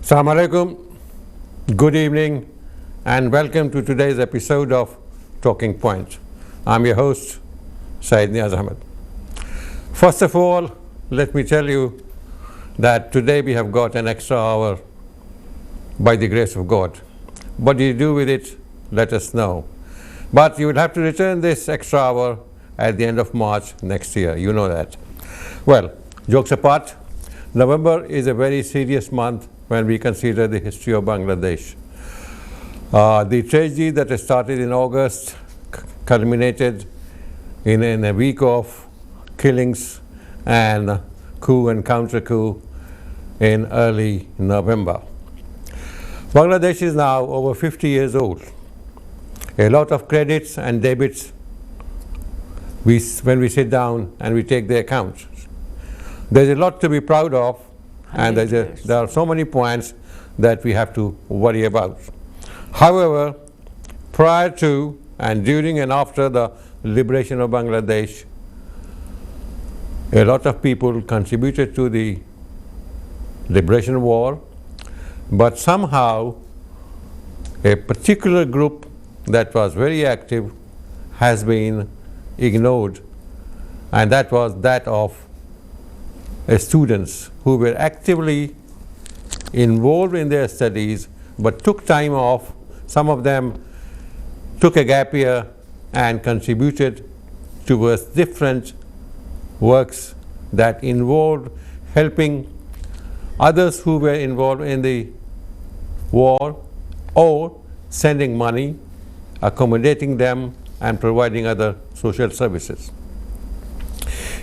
Assalamu alaikum, good evening, and welcome to today's episode of Talking Points. I'm your host, Syed Niaz Ahmed. First of all, let me tell you that today we have got an extra hour by the grace of God. What do you do with it? Let us know. But you will have to return this extra hour at the end of March next year. You know that. Well, jokes apart, November is a very serious month when we consider the history of Bangladesh. The tragedy that started in August culminated in a week of killings and coup and counter-coup in early November. Bangladesh is now over 50 years old. A lot of credits and debits when we sit down and we take the accounts. There's a lot to be proud of, and there are so many points that we have to worry about. However, prior to and during and after the liberation of Bangladesh, a lot of people contributed to the liberation war, but somehow a particular group that was very active has been ignored, and that was that of students who were actively involved in their studies but took time off. Some of them took a gap year and contributed towards different works that involved helping others who were involved in the war, or sending money, accommodating them, and providing other social services.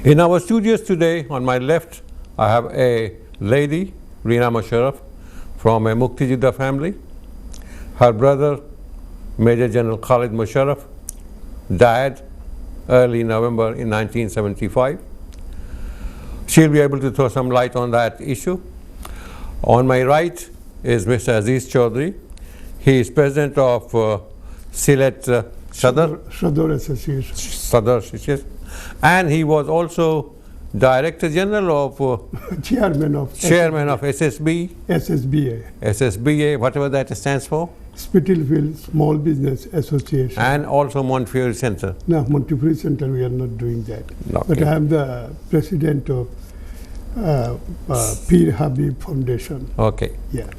In our studios today, on my left, I have a lady, Reena Musharraf, from a Muktijidda family. Her brother, Major General Khalid Musharraf, died early November in 1975. She'll be able to throw some light on that issue. On my right is Mr. Aziz Chaudhry. He is president of Sylhet Sadr Association. And he was also Director General of Chairman of SSB. SSBA, whatever that stands for. Spitalfield Small Business Association. And also Montefiore Center. No, Montefiore Center we are not doing that. Okay. But I am the president of Pir Habib Foundation. Okay. Yeah.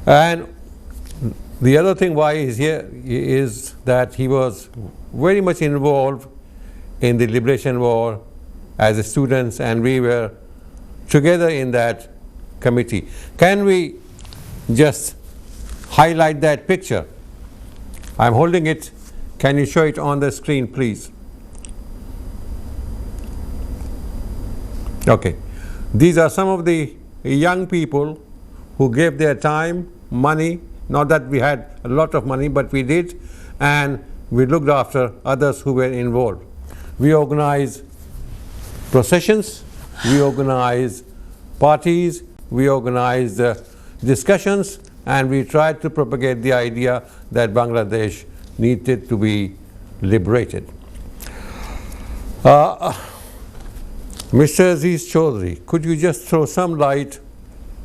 And the other thing why he's here is that he was very much involved in the liberation war as students, and we were together in that committee. Can we just highlight that picture? I'm holding it. Can you show it on the screen, please? Okay. These are some of the young people who gave their time, money. Not that we had a lot of money, but we did, and we looked after others who were involved. We organize processions, we organize parties, we organize discussions, and we tried to propagate the idea that Bangladesh needed to be liberated. Mr. Aziz Chaudhry, could you just throw some light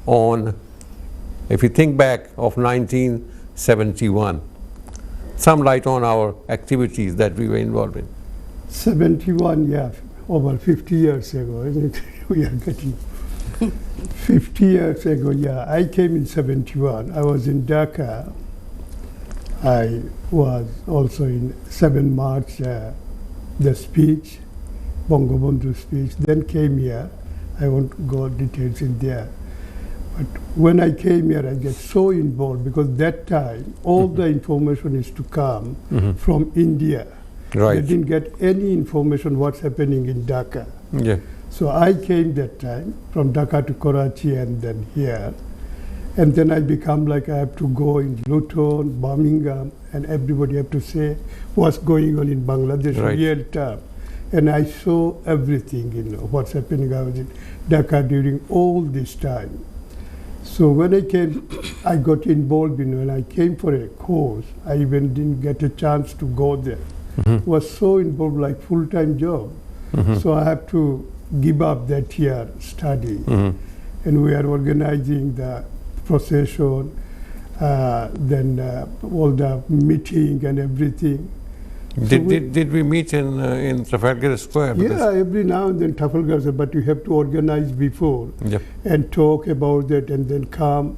on, if you think back of 1971, some light on our activities that we were involved in? 71, yeah, over 50 years ago, isn't it? We are getting 50 years ago, yeah. I came in 71. I was in Dhaka. I was also in 7 March, the speech, Bangabandhu speech, then came here. I won't go details in there. But when I came here, I get so involved because that time, all the information is to come from India. Right. They didn't get any information what's happening in Dhaka. Yeah. So I came that time from Dhaka to Karachi and then here. And then I become like I have to go in Luton, Birmingham, and everybody have to say what's going on in Bangladesh real time. And I saw everything, what's happening. I was in Dhaka during all this time. So when I came, I got involved when I came for a course. I even didn't get a chance to go there. Was so involved like full-time job. So I have to give up that year study. And we are organizing the procession, then all the meeting and everything. Did we meet in Trafalgar Square? Yeah, every now and then Trafalgar Square, but you have to organize before Yep. and talk about it and then come.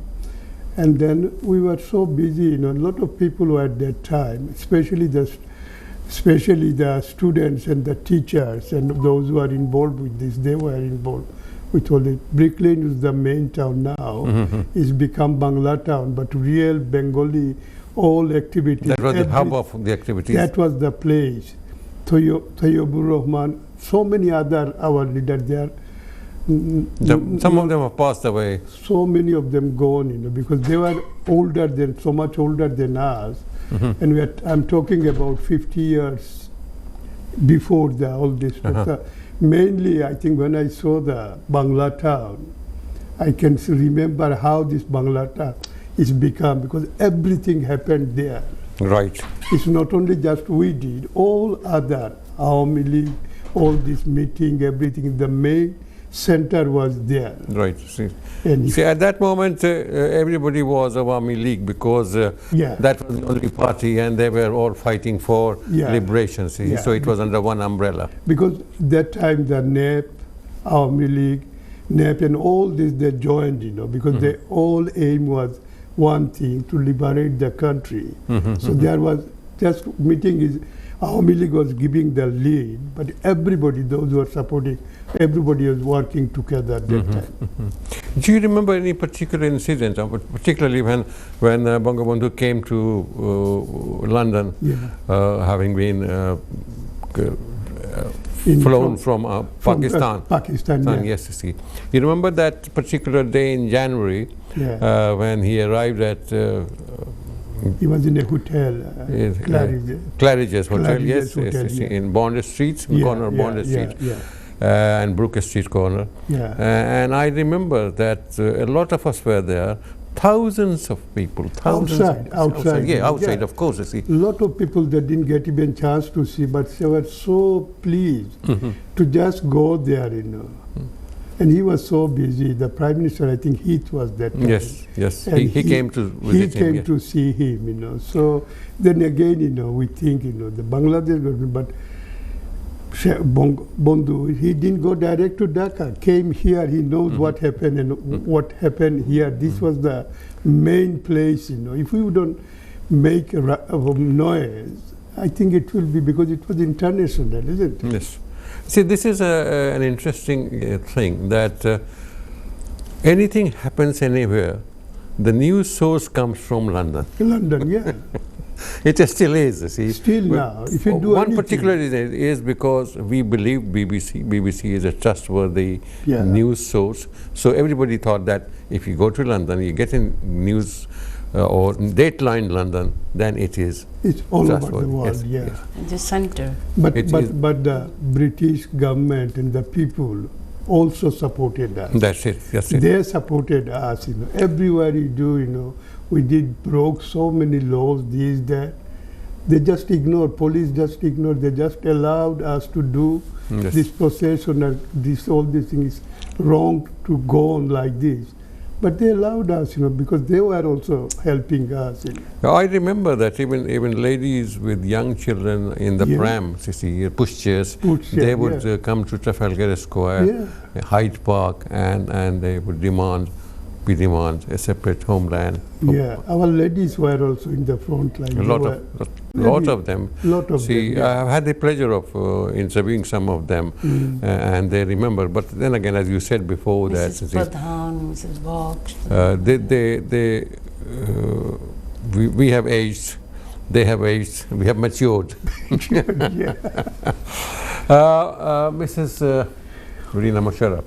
And then we were so busy, a lot of people were at that time, especially the students and the teachers and those who are involved with this, they were involved with all it. Brick Lane is the main town now. It's become Bangla town, but real Bengali, all activities. That was the hub of the activities. That was the place. Tayyibur Rahman, so many other our leaders there. Some of them have passed away. So many of them gone, because they were so much older than us. And I'm talking about 50 years before all this. But, mainly, I think when I saw the Bangla town, I can remember how this Bangla town is become, because everything happened there. Right. It's not only just we did, all other Awami League, all this meeting, everything, the main center was there. Right. See, at that moment, everybody was Awami League because that was the only party, and they were all fighting for liberation. See, so it was under one umbrella. Because that time the NEP, Awami League, NEP, and all this they joined, because their all aim was one thing, to liberate the country. So there was just meeting is. Awami League was giving the lead, but everybody, those who were supporting, everybody was working together at that time. Do you remember any particular incident, particularly when Bangabandhu came to London, having been flown from Pakistan? Pakistan, yes, see. You remember that particular day in January when he arrived at he was in a hotel, Claridge's Hotel, Claridge's yes, Hotel, in Bond Street, corner of Bond Street, and Brooke Street corner. And I remember that a lot of us were there, thousands of people, outside, of course, you see. A lot of people that didn't get even chance to see, but they were so pleased to just go there, And he was so busy. The Prime Minister, I think Heath was that time. Yes. He came to visit him. He came to see him, So then again, we think, the Bangladesh government, but Bandhu, he didn't go direct to Dhaka. Came here, he knows what happened and what happened here. This was the main place, If we don't make noise, I think it will be because it was international, isn't it? Yes. See, this is an interesting thing that anything happens anywhere, the news source comes from London. London, yeah. It still is, see. Still now. If you do one particular reason is because we believe BBC. BBC is a trustworthy news source. So everybody thought that if you go to London, you get in news or Dateline London, then it is. It's all over the world, The center. But the British government and the people also supported us. That's it. They supported us, Everywhere you do, we broke so many laws, that. They just ignored, police just ignored, they just allowed us to do this procession, all these things wrong to go on like this. But they allowed us, because they were also helping us. I remember that even ladies with young children in the pram, pushchairs, they would come to Trafalgar Square, Hyde Park, and they would demand a separate homeland. Our ladies were also in the front line. A lot of them. I have had the pleasure of interviewing some of them, and they remember. But then again, as you said before, Mrs. Pradhan, Mrs. Box. We have aged. They have aged. We have matured. Mrs. Rina Musharraf.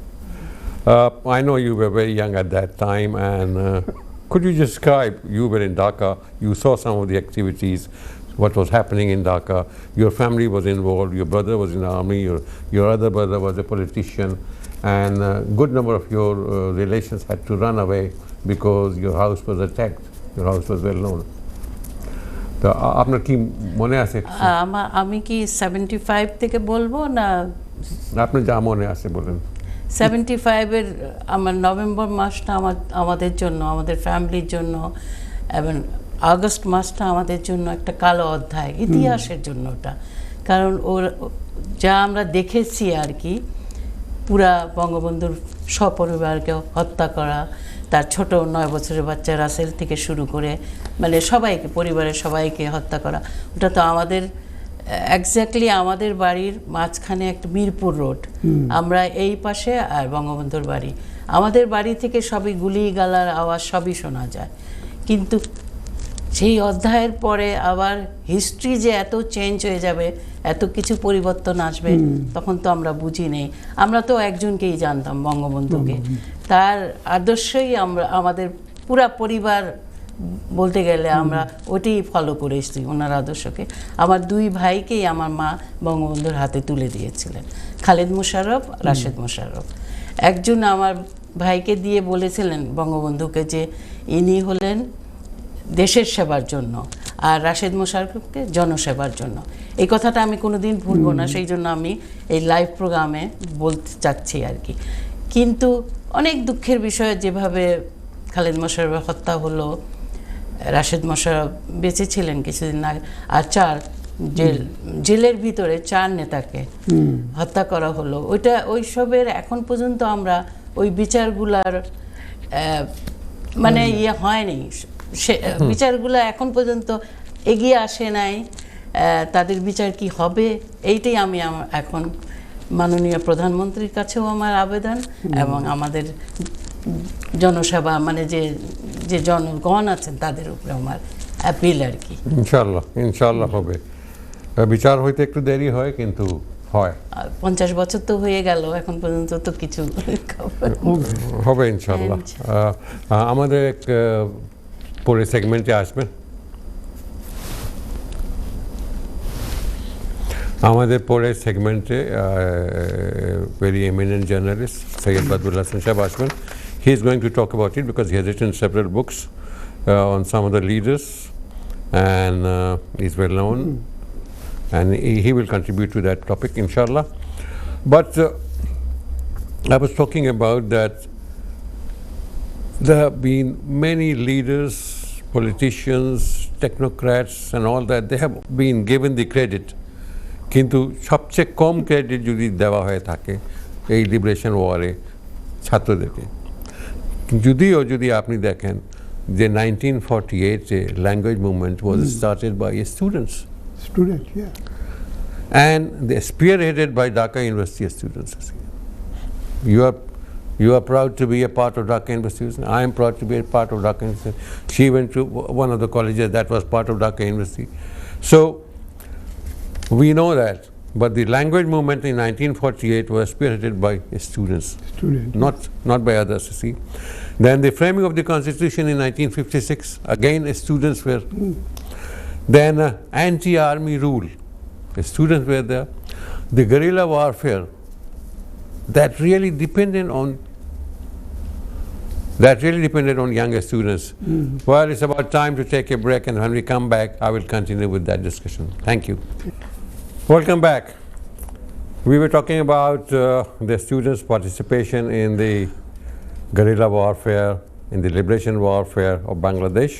I know you were very young at that time, and could you describe, you were in Dhaka, you saw some of the activities, what was happening in Dhaka, your family was involved, your brother was in the army, your other brother was a politician, and a good number of your relations had to run away because your house was attacked, your house was well known. তো আপনার কি মনে আছে? আমি কি 75 থেকে বলবো না আপনার যা মনে আছে বলেন। 75-এর আমার নভেম্বর মাসটা আমাদের জন্য, আমাদের ফ্যামিলির জন্য, এবং আগস্ট মাসটা আমাদের জন্য একটা কালো অধ্যায়, ইতিহাসের জন্য ওটা। কারণ ওর যা আমরা দেখেছি আর কি, পুরা বঙ্গবন্ধুর সপরিবারকে হত্যা করা, তার ছোট 9 বছরের বাচ্চা রাসেল থেকে শুরু করে মানে সবাইকে, পরিবারের সবাইকে হত্যা করা, ওটা তো আমাদের এক্স্যাক্টলি আমাদের বাড়ির মাঝখানে একটা মিরপুর রোড, আমরা এই পাশে আর বঙ্গবন্ধুর বাড়ি, আমাদের বাড়ি থেকে সবই গুলি গালার আওয়াজ সবই শোনা যায়। কিন্তু সেই অধ্যায়ের পরে আবার হিস্ট্রি যে এত চেঞ্জ হয়ে যাবে, এত কিছু পরিবর্তন আসবে, তখন তো আমরা বুঝি নেই। আমরা তো একজনকেই জানতাম, বঙ্গবন্ধুকে, তার আদর্শই আমরা, আমাদের পুরা পরিবার বলতে গেলে আমরা ওটাই ফলো করে এসেছি, ওনার আদর্শকে। আমার 2 ভাইকেই আমার মা বঙ্গবন্ধুর হাতে তুলে দিয়েছিলেন, খালেদ মোশাররফ, রাশেদ মোশাররফ। একজন আমার ভাইকে দিয়ে বলেছিলেন বঙ্গবন্ধুকে যে ইনি হলেন দেশের সেবার জন্য, আর রাশেদ মোশাররফকে জনসেবার জন্য। এই কথাটা আমি কোনোদিন ভুলবো না, সেই জন্য আমি এই লাইভ প্রোগ্রামে বলতে চাচ্ছি আর কি। কিন্তু অনেক দুঃখের বিষয়, যেভাবে খালেদ মোশাররফের হত্যা হলো, রাশেদ মোশাররফ বেঁচে ছিলেন কিছুদিন আগে, আর জেলের ভিতরে 4 নেতাকে হত্যা করা হলো, ওইসবের এখন পর্যন্ত আমরা ওই বিচারগুলার মানে ইয়ে হয়নি, বিচারগুলো এখন পর্যন্ত এগিয়ে আসে নাই। তাদের বিচার কি হবে, এইটাই আমি এখন মাননীয় প্রধানমন্ত্রীর কাছেও আমার আবেদন, এবং আমাদের জনসভা মানে যে জনগণ আছেন তাদের উপরে আমার অ্যাপিল আর কি। ইনশাআল্লাহ হবে। বিচার হইতে একটু দেরি হয়, কিন্তু হয়। 50 বছর তো হয়ে গেল, এখন পর্যন্ত তো কিছু হবে ইনশাআল্লাহ। আমাদের এক পরে সেগমেন্টে আসবেন। আমাদের পরে সেগমেন্টে very eminent journalist Syed Badrul Hasan Shah আসবেন. He is going to talk about it because he has written several books on some of the leaders, and is well known, and he will contribute to that topic inshallah. But I was talking about that there have been many leaders, politicians, technocrats and all that, they have been given the credit, কিন্তু সবচেয়ে কম credit যদি দেওয়া হয়ে থাকে এই liberation ওয়ারে ছাত্রদেরকে। যদি আপনি দেখেন যে 1948 language movement was started by students, and they spearheaded by Dhaka University students. You are proud to be a part of Dhaka University. I am proud to be a part of Dhaka University. She went to one of the colleges that was part of Dhaka University. So we know that, but the language movement in 1948 was spearheaded by students, not by others, you see. Then the framing of the Constitution in 1956, again students were. Then anti-army rule, the students were there. The guerrilla warfare that really depended on younger students. Well, it's about time to take a break, and when we come back, I will continue with that discussion. Thank you. Welcome back. We were talking about the students' participation in the guerrilla warfare, in the liberation warfare of Bangladesh.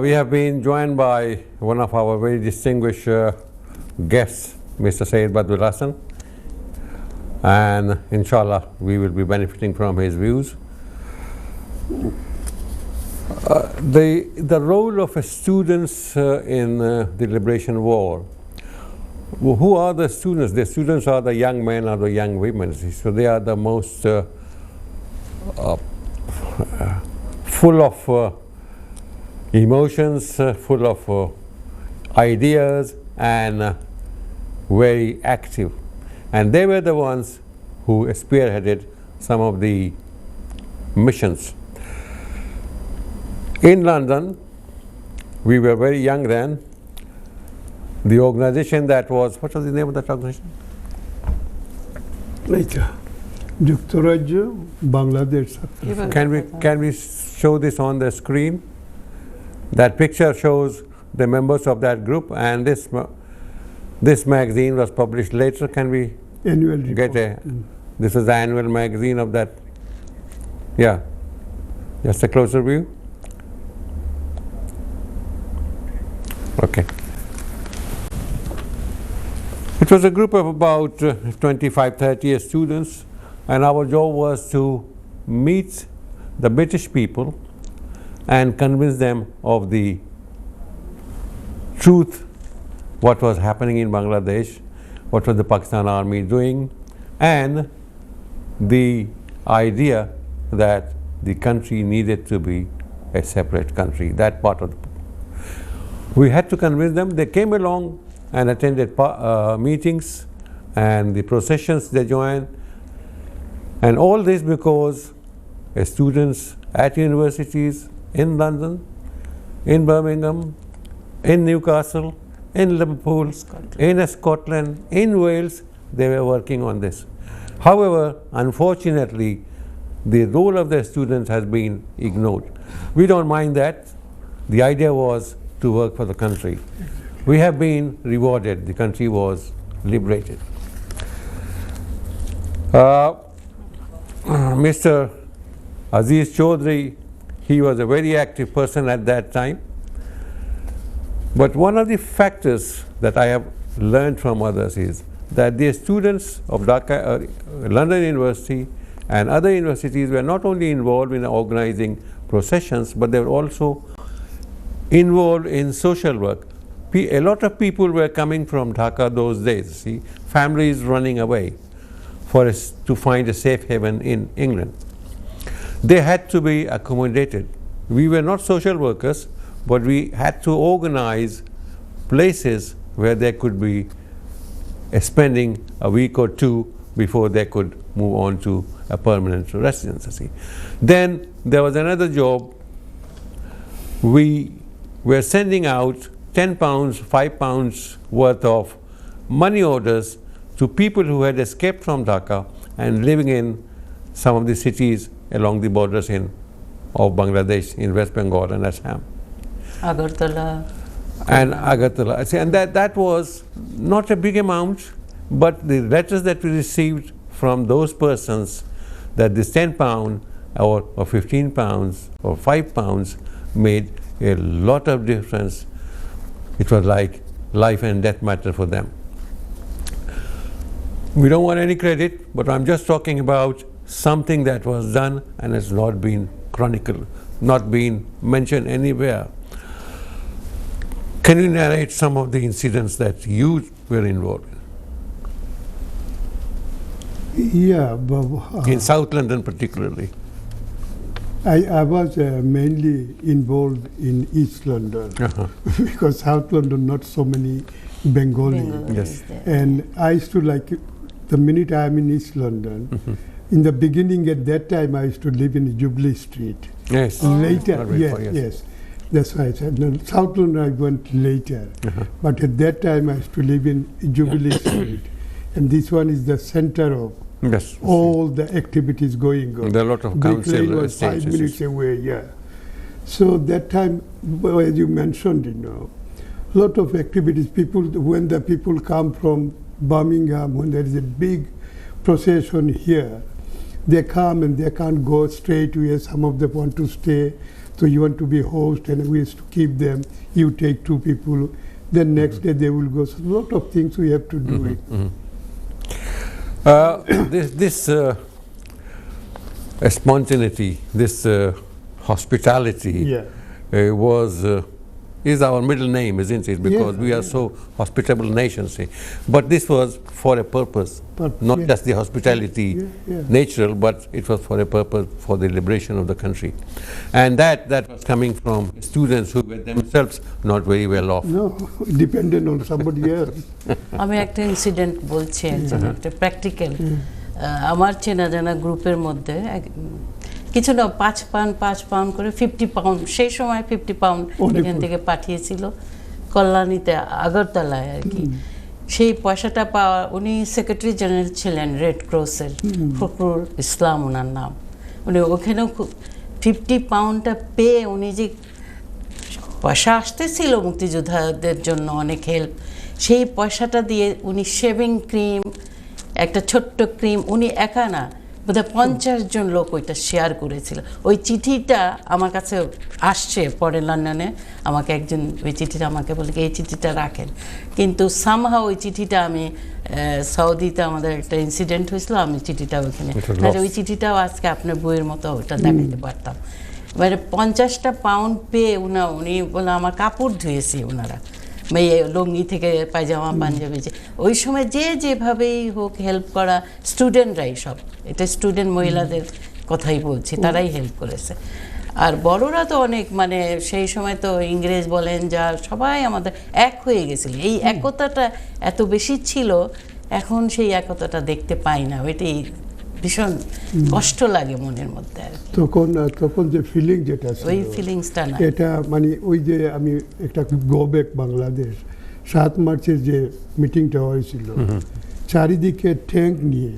We have been joined by one of our very distinguished guests, Mr. Syed Badrul Hasan, and inshallah we will be benefiting from his views. The role of students in the liberation war. Who are the students? The students are the young men or the young women, so they are the most full of emotions, full of ideas, and very active. And they were the ones who spearheaded some of the missions. In London, we were very young then. The organization that was, what was the name of that organization? Bangladesh. Can we show this on the screen? That picture shows the members of that group, and This magazine was published later. Can we Annual report. get a? This is the annual magazine of that. Yeah, just a closer view. Okay. It was a group of about 25-30 students, and our job was to meet the British people and convince them of the truth, what was happening in Bangladesh, what was the Pakistan army doing, and the idea that the country needed to be a separate country. That part of we had to convince them. They came along and attended meetings and the processions they joined, and all this because students at universities in London, in Birmingham, in Newcastle, in Liverpool, in Scotland, in Wales, they were working on this. However, unfortunately, the role of the students has been ignored. We don't mind that. The idea was to work for the country. We have been rewarded. The country was liberated. Mr. Aziz Chaudhry, he was a very active person at that time. But one of the factors that I have learned from others is that the students of Dhaka, London University and other universities were not only involved in organizing processions, but they were also involved in social work. A lot of people were coming from Dhaka those days, see, families running away to find a safe haven in England. They had to be accommodated. We were not social workers, but we had to organize places where they could be spending a week or two before they could move on to a permanent residency. Then there was another job. We were sending out 10 pounds, 5 pounds worth of money orders to people who had escaped from Dhaka and living in some of the cities along the borders of Bangladesh, in West Bengal and Assam. Agartala. And Agartala. And that was not a big amount, but the letters that we received from those persons, that this 10 pound or 15 pounds or 5 pounds made a lot of difference. It was like life and death matter for them. We don't want any credit, but I'm just talking about something that was done and has not been chronicled, not been mentioned anywhere. Can you narrate some of the incidents that you were involved in? Yeah, but, in South London particularly. I was mainly involved in East London because South London not so many Bengali. Yes. And I used to like the minute I'm in East London. In the beginning, at that time, I used to live in Jubilee Street. Yes. Later, yes. That's why I said no, South London I went later. But at that time, I used to live in Jubilee Street, and this one is the center of all the activities going on. There are a lot of council was 5 minutes away, yeah. So that time, as you mentioned, a lot of activities. People, when the people come from Birmingham, when there is a big procession here, they come and they can't go straight where some of them want to stay. So you want to be host, and we used to keep them. You take 2 people, then next day they will go. So a lot of things we have to do it. This spontaneity, this hospitality is our middle name, isn't it? Because we are so hospitable nation, see. But this was for a purpose, not just the hospitality natural, but it was for a purpose, for the liberation of the country. And that was coming from students who were themselves not very well off. No, dependent on somebody else. আমি একটা incident বলছি, একটা practical. আমার চেনা জানা গ্রুপের মধ্যে কিছু না 5 পাউন্ড করে 50 পাউন্ড, সেই সময় 50 পাউন্ড এখান থেকে পাঠিয়েছিল কল্যাণীতে, আগরতলায় আর কি। সেই পয়সাটা পাওয়া, উনি সেক্রেটারি জেনারেল ছিলেন রেড ক্রসের, ফখরুল ইসলাম ওনার নাম। উনি ওখানেও 50 পাউন্ডটা পেয়ে উনি যে পয়সা আসতেছিল মুক্তিযোদ্ধাদের জন্য অনেক হেল্প, সেই পয়সাটা দিয়ে উনি শেভিং ক্রিম, একটা ছোট্ট ক্রিম, উনি একা না বোধহয় 50 জন লোক ওইটা শেয়ার করেছিল। ওই চিঠিটা আমার কাছে আসছে পরে লন্ডনে, আমাকে একজন ওই চিঠিটা আমাকে বলে এই চিঠিটা রাখেন, কিন্তু সামহাও ওই চিঠিটা আমি সৌদিতে আমাদের একটা ইনসিডেন্ট হয়েছিল, আমি চিঠিটা ওইখানে, ওই চিঠিটাও আজকে আপনার বইয়ের মতো ওটা দেখাতে পারতাম। এবারে 50টা পাউন্ড পেয়ে উনি বলে আমার কাপড় ধুয়েছি ওনারা, মেয়ে লুঙ্গি থেকে পায়জামা পাঞ্জাবি, যে ওই সময় যেভাবেই হোক হেল্প করা, স্টুডেন্টরাই সব, এটা স্টুডেন্ট মহিলাদের কথাই বলছি, তারাই হেল্প করেছে। আর বড়রা তো অনেক, মানে সেই সময় তো ইংরেজ বলেন যা, সবাই আমাদের এক হয়ে গেছিল, এই একতাটা এত বেশি ছিল, এখন সেই একতাটা দেখতে পাই না, ওইটাই ভীষণ কষ্ট লাগে মনের মধ্যে। তখন যে ফিলিং যেটা ওই ফিলিংসটা না, এটা মানে ওই যে আমি একটা গো ব্যাক বাংলাদেশ 7 মার্চের যে মিটিংটা হয়েছিল, চারিদিকে ট্যাঙ্ক নিয়ে,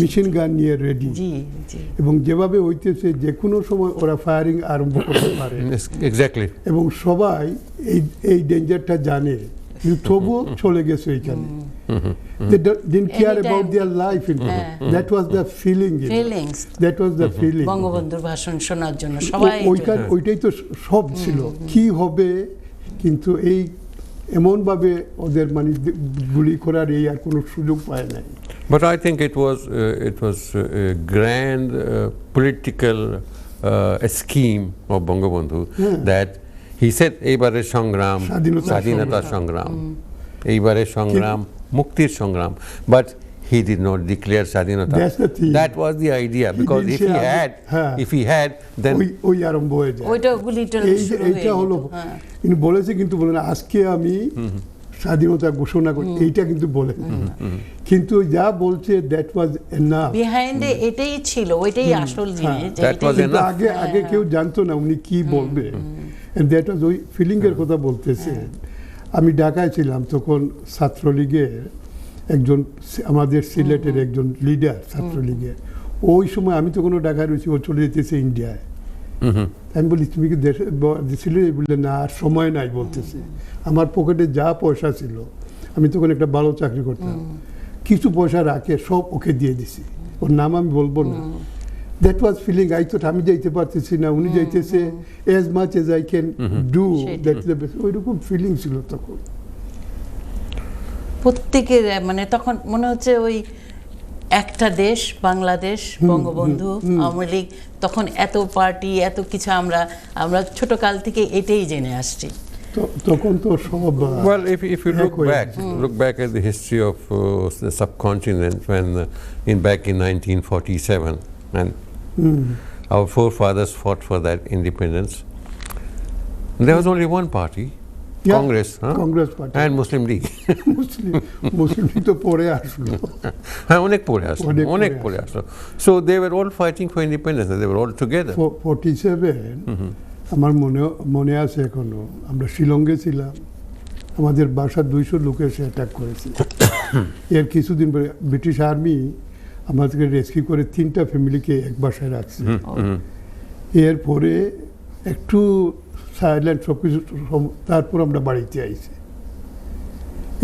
মেশিন গান নিয়ে রেডি, এবং যেভাবে হইতেছে যে কোনো সময় ওরা ফায়ারিং আরম্ভ করতে পারে, এক্স্যাক্টলি, এবং সবাই এই ডেঞ্জারটা জানে, কিন্তু তবুও চলে গেছে ওইখানে। They didn't care about their life. That was the feeling. That was the feeling. বঙ্গবন্ধুর ভাষণ শোনার জন্য সবাই, ওইটাই তো সব ছিল, কি হবে, কিন্তু এই এমনভাবে ওদের মানে গুলি করার এই আর কোনো সুযোগ পায় নাই। But I think it was a grand political scheme of Bangabandhu that he said এইবারের সংগ্রাম স্বাধীনতা সংগ্রাম, এইবারের সংগ্রাম মুক্তির সংগ্রাম, but he did not declare স্বাধীনতা. That was the idea, because if he had then ওই আরম্ভ হয়ে যায়, ওইটা গুলিটা এইটা হলো কিন্তু বলেছে, কিন্তু বলেন আজকে আমি স্বাধীনতা ঘোষণা করি, এইটা কিন্তু বলেন, কিন্তু যা বলছে দ্যাট ওয়াজ এনাফ, বিহাইন্ড এটাই ছিল, ওইটাই আসল জিনিস, আগে কেউ জানতো না উনি কি বলবে, এন্ড দ্যাট ওয়াজ ওই ফিলিং এর কথা বলতেছে। আমি ঢাকায় ছিলাম তখন, ছাত্রলীগের একজন, আমাদের সিলেটের একজন লিডার ছাত্রলীগের, ওই সময় আমি তখন ঢাকায় রয়েছি, ও চলে যেতেছে ইন্ডিয়ায়। আমি বলি তুমি কি দেশে বললে না, আর সময় নাই বলতেছে। আমার পকেটে যা পয়সা ছিল, আমি তখন একটা ভালো চাকরি করতাম, কিছু পয়সা রাখে সব ওকে দিয়ে দিছি, ওর নাম আমি বলবো না। That was feeling, I thought আমি যাইতে পারতেছি না, উনি যাইতেছে, as much as I can do, that's the best, ওইরকম ফিলিং ছিল তখন প্রত্যেকের। মানে তখন মনে হচ্ছে ওই একটা দেশ বাংলাদেশ, বঙ্গবন্ধু, আওয়ামী লীগ, তখন এত পার্টি, এত কিছু, আমরা ছোট কাল থেকে এটাই জেনে আসছি। তখন তো সব, well, if you look back at the history of the subcontinent, when back in 1947, and our forefathers fought for that independence, there was only one party, Congress, Congress party, and Muslim League. Muslim League to pore aslo, onek pore aslo. So they were all fighting for independence, they were all together. 47 আমার মনে আছে এখনো, আমরা শিলংয়ে ছিলাম, আমাদের বাসা 200 লোক এসে অ্যাটাক করেছে। এর কিছুদিন পরে ব্রিটিশ আর্মি আমাদেরকে রেস্কিউ করে 3টা ফ্যামিলিকে এক বাসায় রাখছে। এরপরে একটু সাইলেন্ট সবকিছু, তারপর আমরা বাড়িতে আইছি,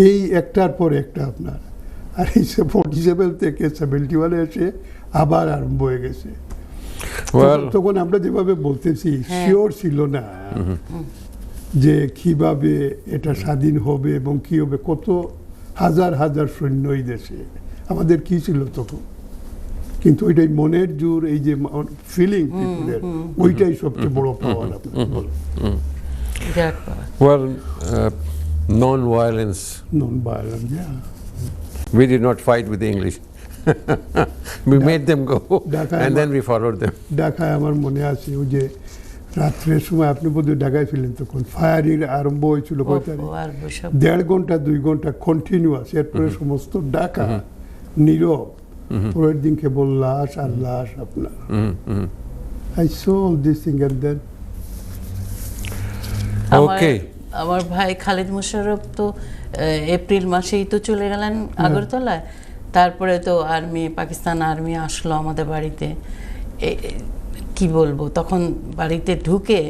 এই একটার পর একটা আপনার। আর এই 47 থেকে 71 এসে আবার আরম্ভ হয়ে গেছে। তখন আমরা যেভাবে বলতেছি, শিওর ছিল না যে কিভাবে এটা স্বাধীন হবে এবং কি হবে, কত হাজার হাজার সৈন্য এই দেশে, আমাদের কি ছিল তখন। কিন্তু ওইটাই মনের জোর, এই যে ফিলিং, ওইটাই সবচেয়ে বড় পাওয়ার। Well, non-violence, yeah. We did not fight with the English. We made them go, and then we followed them. ঢাকায় আমার মনে আছে, ওই যে রাত্রের সময়, আপনি বোধহয় ঢাকায় ছিলেন তখন, ফায়ারিং আরম্ভ হয়েছিল 1.5 ঘন্টা 2 ঘন্টা কন্টিনিউয়াস। এরপরে সমস্ত ঢাকা নীরব, পরের দিন কেবল লাশ আর লাশ আপনার। I saw all this thing, and then আমার ভাই খালিদ মোশাররফ তো এপ্রিল মাসেই তো চলে গেলেন আগরতলায়, তারপরে তো পাকিস্তান আর্মি আসলো আমাদের বাড়িতে। কি বলবো, তখন বাড়িতে ঢুকে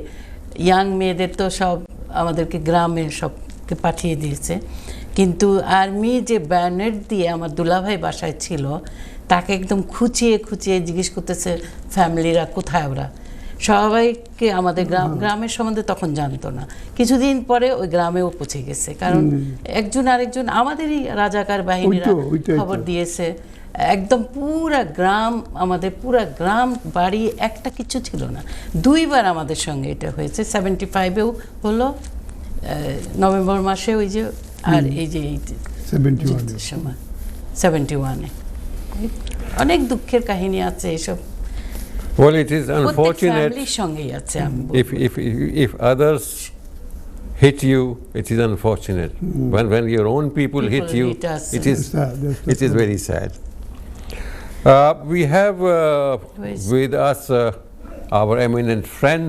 ইয়াং মেয়েদের তো সব আমাদেরকে গ্রামে সবকে পাঠিয়ে দিয়েছে, কিন্তু আর্মি যে ব্যানেট দিয়ে আমার দুলাভাই বাসায় ছিল তাকে একদম খুঁচিয়ে খুঁচিয়ে জিজ্ঞেস করতেছে ফ্যামিলিরা কোথায় ওরা। সবাইকে আমাদের গ্রামের সম্বন্ধে তখন জানতো না, কিছুদিন পরে ওই গ্রামেও পৌঁছে গেছে, কারণ একজন আরেকজন আমাদেরই রাজাকার বাহিনীরা খবর দিয়েছে। একদম পুরা গ্রাম, আমাদের পুরা গ্রাম বাড়ি একটা কিছু ছিল না। 2 বার আমাদের সঙ্গে এটা হয়েছে, 75-এও হলো নভেম্বর মাসে ওই যে, আর এই যে 71-এ। অনেক দুঃখের কাহিনী আছে এসব। Well, it is unfortunate if others hit you, it is unfortunate. When your own people hit you, it is very sad. We have with us our eminent friend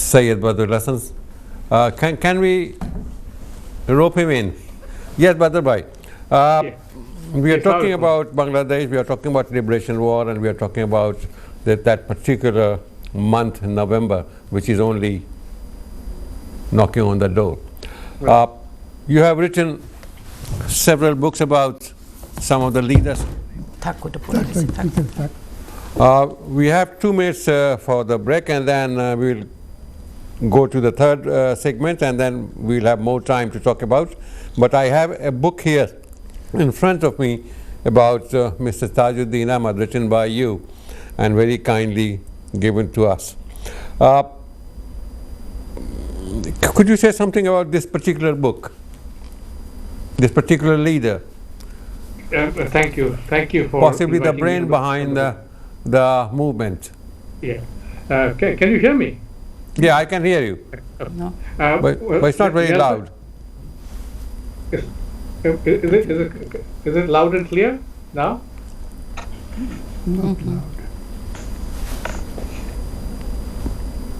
Syed Badr Hassan. Can we rope him in? Yes, Badr bhai. We are talking about Bangladesh, we are talking about Liberation War, and we are talking about that particular month in November, which is only knocking on the door. Right. You have written several books about some of the leaders. We have 2 minutes for the break, and then we'll go to the third segment, and then we'll have more time to talk about. But I have a book here in front of me about Mr. Tajuddin Ahmad, written by you and very kindly given to us. Could you say something about this particular book, this particular leader? Thank you for possibly the brain behind the movement. Yeah. Can you hear me? Yeah, I can hear you. No. But it's not very loud. Is it loud and clear now? Not loud.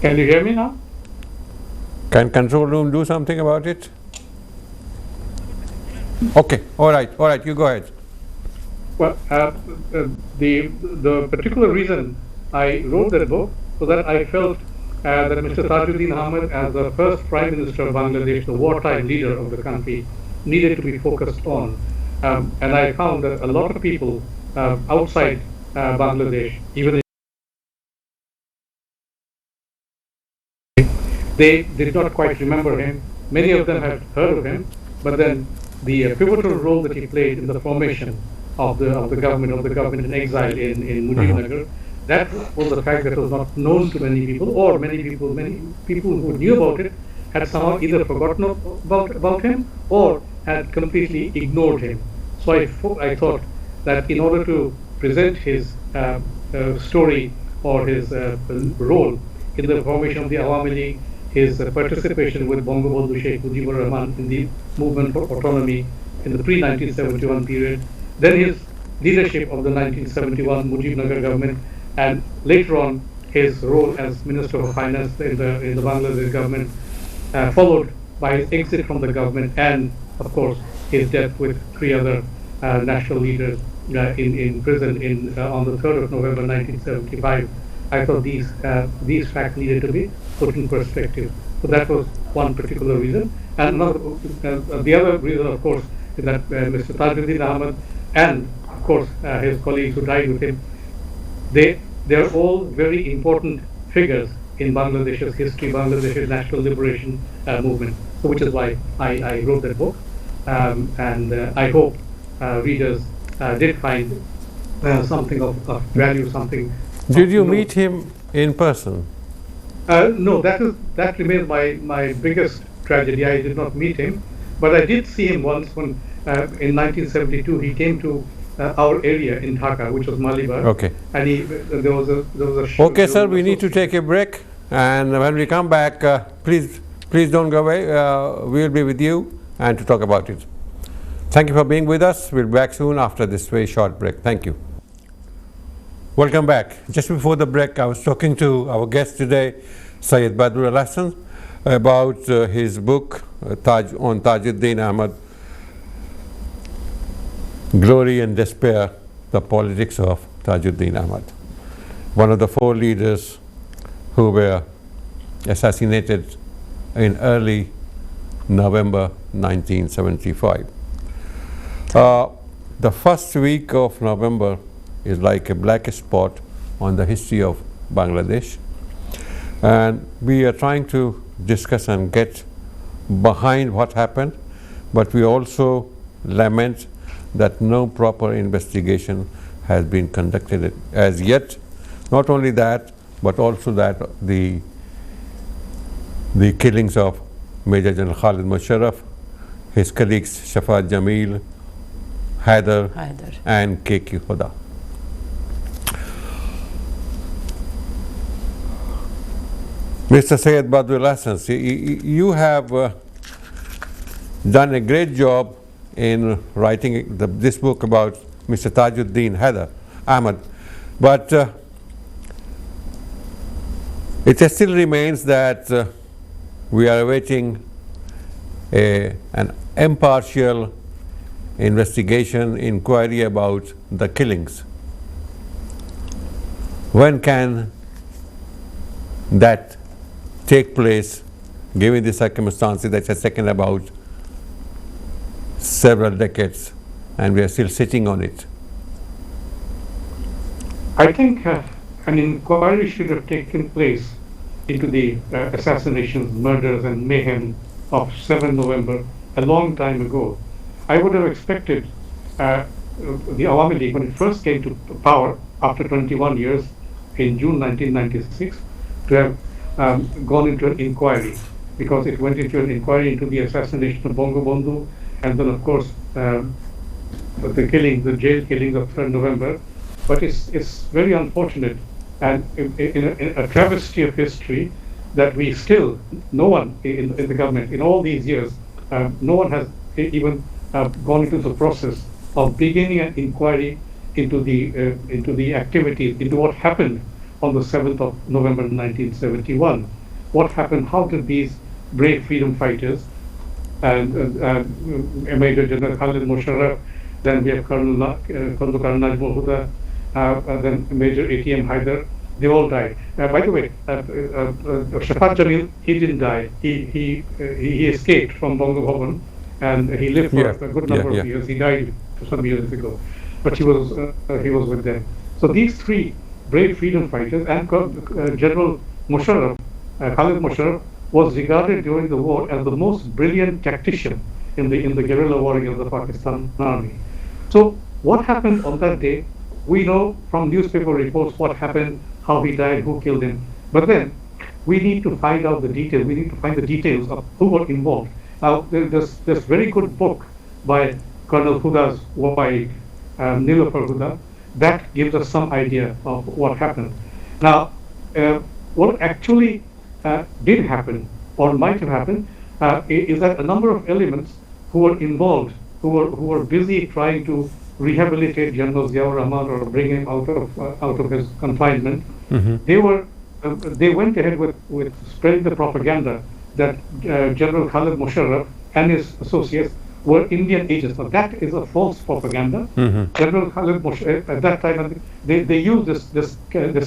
Can you hear me now? Can control room do something about it? Okay, all right, you go ahead. Well, the particular reason I wrote that book was that I felt that Mr. Tajuddin Ahmad, as the first Prime Minister of Bangladesh, the wartime leader of the country, needed to be focused on. And I found that a lot of people outside Bangladesh, even they did not quite remember him. Many of them had heard of him, but then the pivotal role that he played in the formation of the government in exile in Mujibnagar, that was the fact that was not known to many people, or many people who knew about it had somehow either forgotten about him or had completely ignored him. So I thought that in order to present his story or his role in the formation of the Awami League, his participation with Bangabandhu Sheikh Mujibur Rahman in the movement for autonomy in the pre-1971 period, then his leadership of the 1971 Mujibnagar government, and later on his role as Minister of Finance in the Bangladesh government, followed by his exit from the government, and of course his death with 3 other national leaders in prison on the 3rd of November 1975. I thought these facts needed to be put in perspective. So that was one particular reason. And the other reason, of course, is that Mr. Tajuddin Ahmad and, of course, his colleagues who died with him, they are all very important figures in Bangladesh's history, Bangladesh's national liberation movement. So which is why I wrote that book. And I hope readers did find something of value, something. Did you meet him in person? No, that remains my biggest tragedy. I did not meet him, but I did see him once when in 1972 he came to our area in Dhaka, which was Malibar. Okay. And there was a show. Okay, sir, we need to take a break, and when we come back, please don't go away. We'll be with you and to talk about it. Thank you for being with us. We'll be back soon after this very short break. Thank you. Welcome back. Just before the break, I was talking to our guest today, Syed Badr Hassan, about his book on Tajuddin Ahmad, Glory and Despair, The Politics of Tajuddin Ahmad, one of the 4 leaders who were assassinated in early November 1975. The first week of November is like a black spot on the history of Bangladesh, and we are trying to discuss and get behind what happened, but we also lament that no proper investigation has been conducted as yet. Not only that, but also that the killings of Major General Khalid Musharraf, his colleagues Shafat Jamil, Haider, and K.Q. Huda. Mr. Syed Badrul Hasan, you have done a great job in writing this book about Mr. Tajuddin Haider Ahmad, but it still remains that we are awaiting an impartial investigation, inquiry about the killings. When can that take place, given the circumstances that has taken about several decades and we are still sitting on it? I think an inquiry should have taken place into the assassinations, murders and mayhem of 7 November a long time ago. I would have expected the Awami League, when it first came to power after 21 years in June 1996, to have gone into an inquiry, because it went into an inquiry into the assassination of Bongo Bandhu, and then of course the killings, the jail killings of 3rd November. But it's very unfortunate and in a travesty of history that we still, no one in the government in all these years, no one has even gone into the process of beginning an inquiry into the activities, into what happened on the 7th of November 1971. What happened? How did these brave freedom fighters and Major General Khalid Musharraf, then we have Colonel Al-haj Mohammed, then Major A.T.M. Haider, they all died. By the way, Shafat Jamil, he didn't die. He escaped from Bongo Bhavan, and he lived for a good number of years. He died some years ago, but he was with them. So these three brave freedom fighters and General Musharraf, Khalid Musharraf, was regarded during the war as the most brilliant tactician in the guerrilla warring of the Pakistan army. So what happened on that day? We know from newspaper reports what happened, how he died, who killed him. But then we need to find out the details. We need to find the details of who were involved. Now, there's this very good book by Colonel Huda's wife, Nilofar Huda, that gives us some idea of what happened. Now, what actually did happen, or might have happened, is that a number of elements who were involved, who were busy trying to rehabilitate General Ziaur Rahman or bring him out of his confinement, they went ahead with spreading the propaganda that General Khalid Musharraf and his associates were Indian agents. Now that is a false propaganda. General Khalid Musharraf at that time, they used this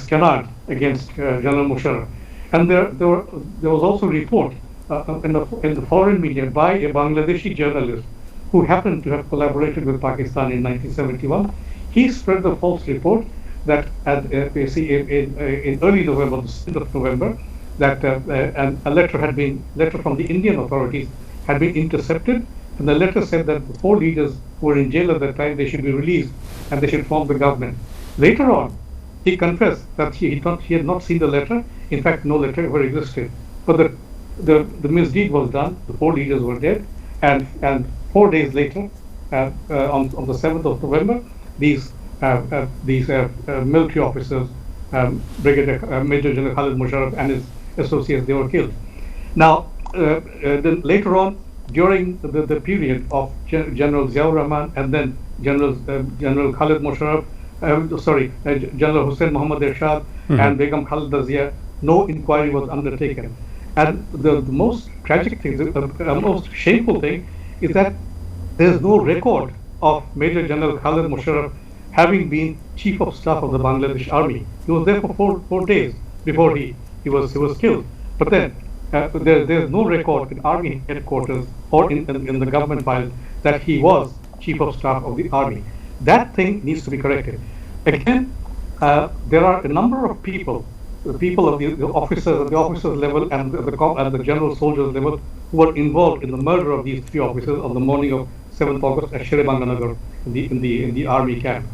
canard against General Musharraf, and there was also a report in the foreign media by a Bangladeshi journalist who happened to have collaborated with Pakistan in 1971. He spread the false report that in early November, the 2nd of November, that a letter from the Indian authorities had been intercepted, and the letter said that the 4 leaders who were in jail at that time, they should be released and they should form the government. Later on, he confessed that he had not seen the letter. In fact, no letter ever existed. But the misdeed was done. The 4 leaders were dead, and 4 days later, on the 7th of November, these military officers, Major General Khalid Musharraf and his associates, they were killed. Now, then later on, during the period of General Ziaur Rahman and then General Khalid Musharraf, General Hussain Muhammad Ershad and Begum Khalida Zia, no inquiry was undertaken. And the most tragic thing, the most shameful thing, is that there is no record of Major General Khalid Musharraf having been Chief of Staff of the Bangladesh Army. He was there for 4 days before he was killed. But then there's no record in Army headquarters or in the government files that he was Chief of Staff of the Army. That thing needs to be corrected. Again, there are a number of people, the people of the officers at the officers level and the general soldiers level, who were involved in the murder of these three officers on the morning of 7th August at Shere-Banganagar in the army camp.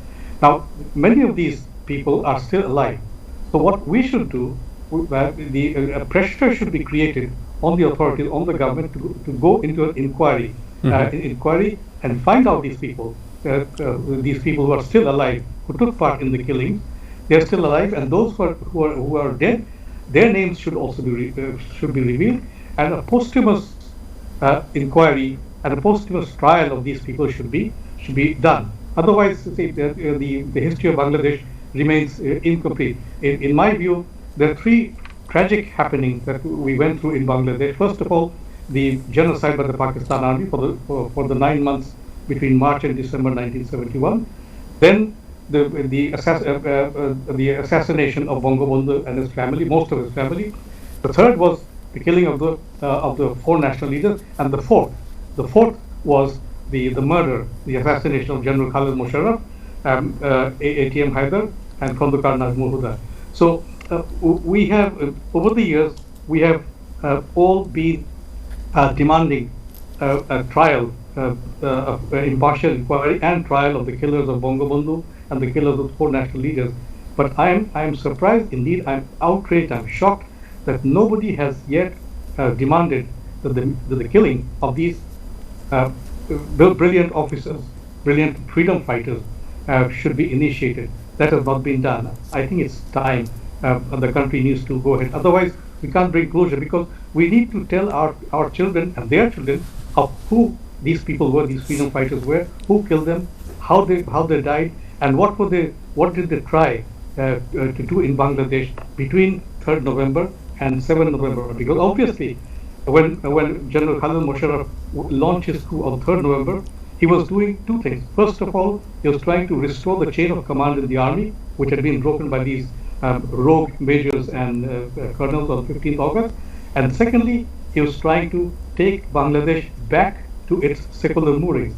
Now, many of these people are still alive. So what we should do, pressure should be created on the authorities, on the government to go into an inquiry, and find out these people who are still alive, who took part in the killings. They are still alive, and those who are dead, their names should also be revealed, and a posthumous inquiry and a posthumous trial of these people should be done. Otherwise, the history of Bangladesh remains incomplete. In my view, there are three tragic happenings that we went through in Bangladesh. First of all, the genocide by the Pakistan Army for the 9 months between March and December 1971. Then the assassination of Bangabandhu and his family, most of his family. The third was the killing of the four national leaders, and the fourth was the murder, the assassination of General Khalid Musharraf, ATM Haidar, and Khandakar Nazmul. So we have, over the years, we have all been demanding a trial, impartial inquiry and trial of the killers of Bangabandhu and the killers of four national leaders. But I am surprised, indeed, I am outraged, I am shocked that nobody has yet demanded that the killing of these brilliant officers, brilliant freedom fighters should be initiated. That has not been done. I think it's time the country needs to go ahead. Otherwise, we can't bring closure, because we need to tell our children and their children of who these people were, these freedom fighters were, who killed them, how they died, and what did they try to do in Bangladesh between 3rd November and 7th November. Because obviously, when General Khalid Musharraf launched his coup on 3rd November, he was doing two things. First of all, he was trying to restore the chain of command in the army, which had been broken by these rogue majors and colonels on 15th August. And secondly, he was trying to take Bangladesh back to its secular moorings.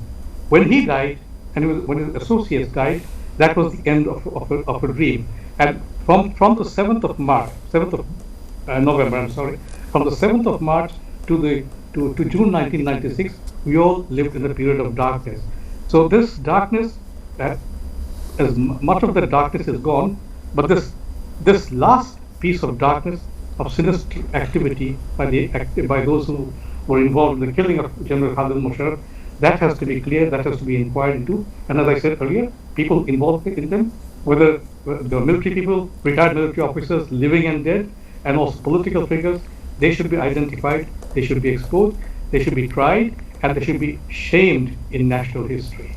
When he died, and when his associates died, that was the end of a dream. And from the 7th of November, I'm sorry, from the 7th of March to June 1996, we all lived in a period of darkness. So this darkness, as much of the darkness is gone, but this last piece of darkness, of sinister activity by those who were involved in the killing of General Khalid Musharraf, that has to be clear, that has to be inquired into. And as I said earlier, people involved in them, whether the military people, retired military officers, living and dead, and also political figures, they should be identified, they should be exposed, they should be tried, and they should be shamed in national history.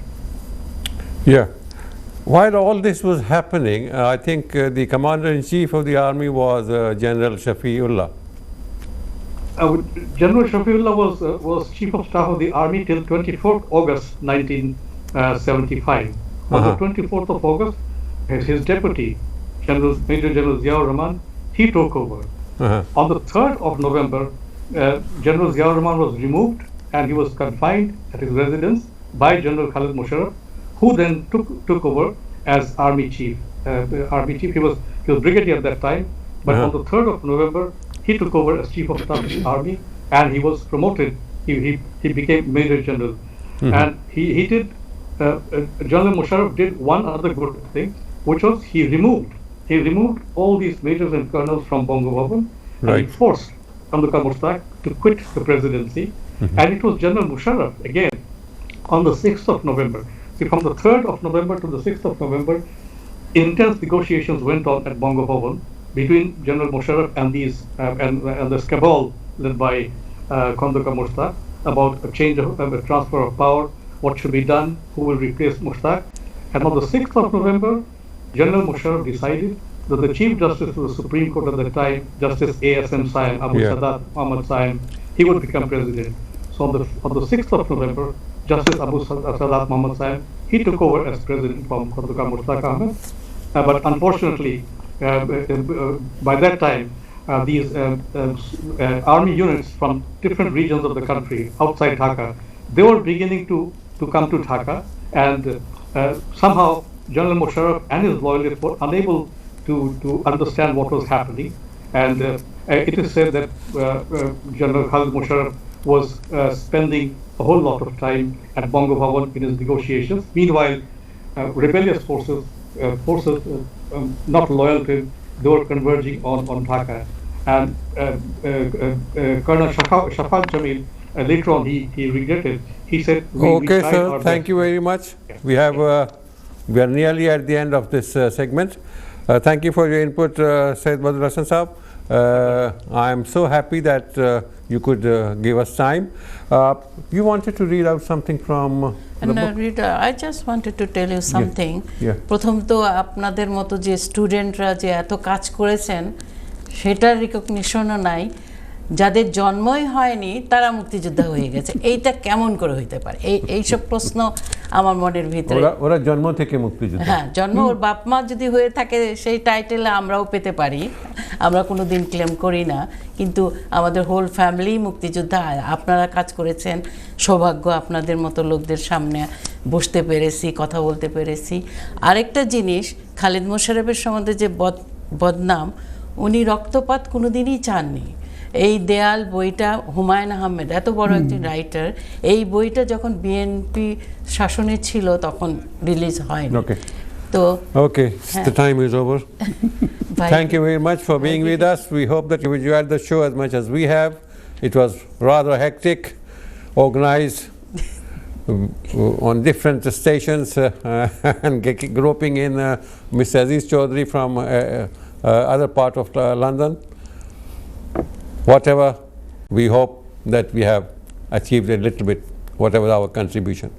Yeah. While all this was happening, I think the Commander-in-Chief of the Army was General Shafiullah. General Shafiullah was Chief of Staff of the Army till 24th August 1975. On the 24th of August, his deputy, Major General Ziaur Rahman, he took over. On the 3rd of November, General Ziaur Rahman was removed and he was confined at his residence by General Khalid Musharraf, who then took over as Army Chief. He was brigadier at that time, but on the 3rd of November, he took over as Chief of Staff of the Army, and he was promoted. He became Major General, and he did. General Musharraf did one other good thing, which was he removed all these majors and colonels from Bangabandhu, and he forced Khandakar Mustak to quit the presidency. And it was General Musharraf again on the 6th of November. See, from the 3rd of November to the 6th of November, intense negotiations went on at Bangabandhu between General Musharraf and these and the cabal led by Khandakar Mustak about a change of a transfer of power, what should be done, who will replace Mustak. And on the 6th of November, General Musharraf decided that the Chief Justice of the Supreme Court at the time, Justice A.S.M. Saim, Abu Sadat Mohammad Saim, he would become president. So on the 6th of November, Justice Abu Sadat Mohammad Saim, he took over as president from Khandakar Mustak Ahmed. But unfortunately, by that time, these army units from different regions of the country outside Dhaka, they were beginning to come to Dhaka, and somehow General Musharraf and his loyalists were unable to understand what was happening. And it is said that General Khalid Musharraf was spending a whole lot of time at Bongo Bhavan in his negotiations. Meanwhile, rebellious forces not loyal to him, they were converging on Dhaka. And Colonel Shafat Jamil, later on, he regretted. He said, okay, sir, thank you very much. We have we are nearly at the end of this segment. Thank you for your input, Syed Badr Hasan Saab. I am so happy that you could give us time. You wanted to read out something from the book? I just wanted to tell you something. প্রথম তো আপনাদের মতো যে স্টুডেন্টরা যে এত কাজ করেছেন সেটার রিকগনিশনও নাই, যাদের জন্মই হয়নি তারা মুক্তিযোদ্ধা হয়ে গেছে, এইটা কেমন করে হইতে পারে? এইসব প্রশ্ন আমার মনের ভিতরে। ওরা জন্ম থেকে মুক্তিযোদ্ধা? হ্যাঁ, জন্ম, ওর বাপ মা যদি হয়ে থাকে সেই টাইটেল আমরাও পেতে পারি, আমরা কোনো দিন ক্লেম করি না, কিন্তু আমাদের হোল ফ্যামিলি মুক্তিযোদ্ধা। আপনারা কাজ করেছেন, সৌভাগ্য আপনাদের মতো লোকদের সামনে বসতে পেরেছি, কথা বলতে পেরেছি। আরেকটা জিনিস, খালিদ মোশাররফের সম্বন্ধে যে বদনাম, উনি রক্তপাত কোনোদিনই চাননি। এই দেয়াল বইটা হুমায়ুন আহমেদ এত বড় একজন রাইটার, এই বইটা যখন বিএনপি শাসনে ছিল তখন রিলিজ হয়নি। তো okay, the time is over. Thank you very much for being with us. We hope that you enjoyed the show as much as we have. It was rather hectic, organized on different stations and groping in Mr. Aziz Chaudhry from other part of London. Whatever, we hope that we have achieved a little bit, whatever our contribution.